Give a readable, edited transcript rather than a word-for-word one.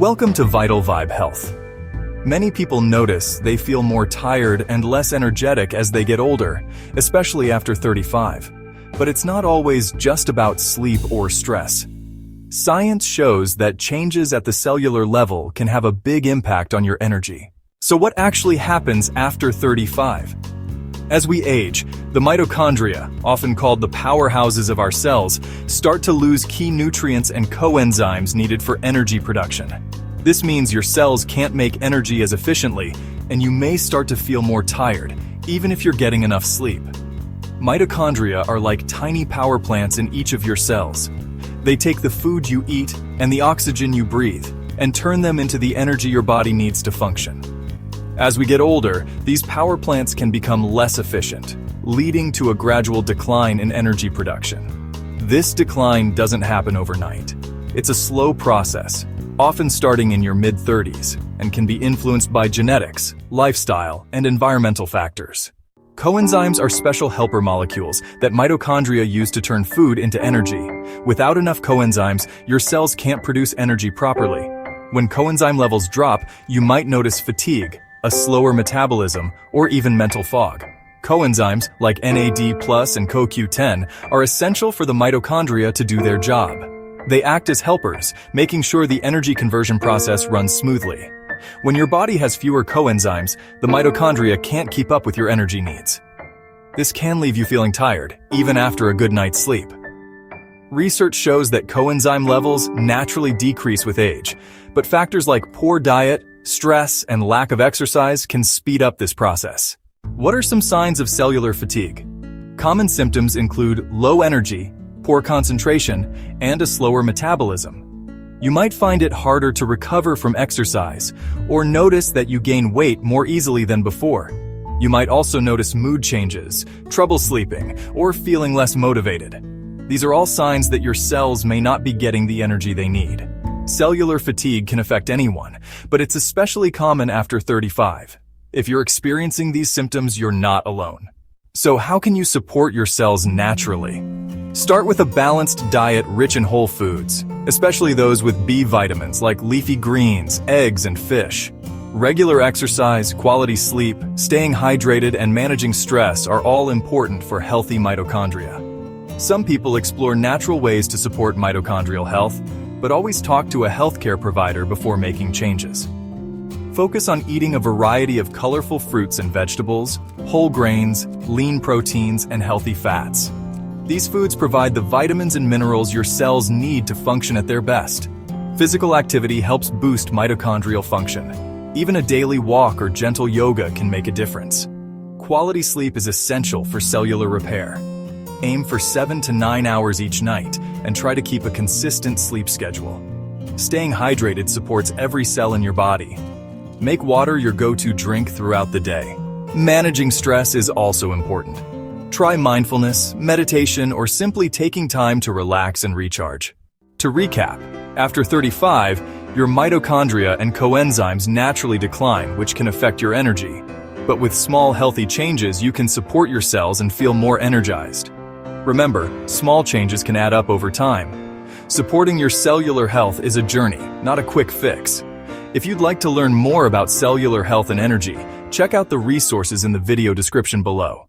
Welcome to VitalVibe Health. Many people notice they feel more tired and less energetic as they get older, especially after 35. But it's not always just about sleep or stress. Science shows that changes at the cellular level can have a big impact on your energy. So what actually happens after 35? As we age, the mitochondria, often called the powerhouses of our cells, start to lose key nutrients and coenzymes needed for energy production. This means your cells can't make energy as efficiently, and you may start to feel more tired, even if you're getting enough sleep. Mitochondria are like tiny power plants in each of your cells. They take the food you eat and the oxygen you breathe, and turn them into the energy your body needs to function. As we get older, these power plants can become less efficient, leading to a gradual decline in energy production. This decline doesn't happen overnight. It's a slow process, often starting in your mid-30s, and can be influenced by genetics, lifestyle, and environmental factors. Coenzymes are special helper molecules that mitochondria use to turn food into energy. Without enough coenzymes, your cells can't produce energy properly. When coenzyme levels drop, you might notice fatigue, a slower metabolism, or even mental fog. Coenzymes, like NAD+ and CoQ10, are essential for the mitochondria to do their job. They act as helpers, making sure the energy conversion process runs smoothly. When your body has fewer coenzymes, the mitochondria can't keep up with your energy needs. This can leave you feeling tired, even after a good night's sleep. Research shows that coenzyme levels naturally decrease with age, but factors like poor diet, stress, and lack of exercise can speed up this process. What are some signs of cellular fatigue? Common symptoms include low energy, poor concentration, and a slower metabolism. You might find it harder to recover from exercise, or notice that you gain weight more easily than before. You might also notice mood changes, trouble sleeping, or feeling less motivated. These are all signs that your cells may not be getting the energy they need. Cellular fatigue can affect anyone, but it's especially common after 35. If you're experiencing these symptoms, you're not alone. So how can you support your cells naturally? Start with a balanced diet rich in whole foods, especially those with B vitamins like leafy greens, eggs, and fish. Regular exercise, quality sleep, staying hydrated, and managing stress are all important for healthy mitochondria. Some people explore natural ways to support mitochondrial health, but always talk to a healthcare provider before making changes. Focus on eating a variety of colorful fruits and vegetables, whole grains, lean proteins, and healthy fats. These foods provide the vitamins and minerals your cells need to function at their best. Physical activity helps boost mitochondrial function. Even a daily walk or gentle yoga can make a difference. Quality sleep is essential for cellular repair. Aim for 7 to 9 hours each night and try to keep a consistent sleep schedule. Staying hydrated supports every cell in your body. Make water your go-to drink throughout the day. Managing stress is also important. Try mindfulness, meditation, or simply taking time to relax and recharge. To recap, after 35, your mitochondria and coenzymes naturally decline, which can affect your energy. But with small, healthy changes, you can support your cells and feel more energized. Remember, small changes can add up over time. Supporting your cellular health is a journey, not a quick fix. If you'd like to learn more about cellular health and energy, check out the resources in the video description below.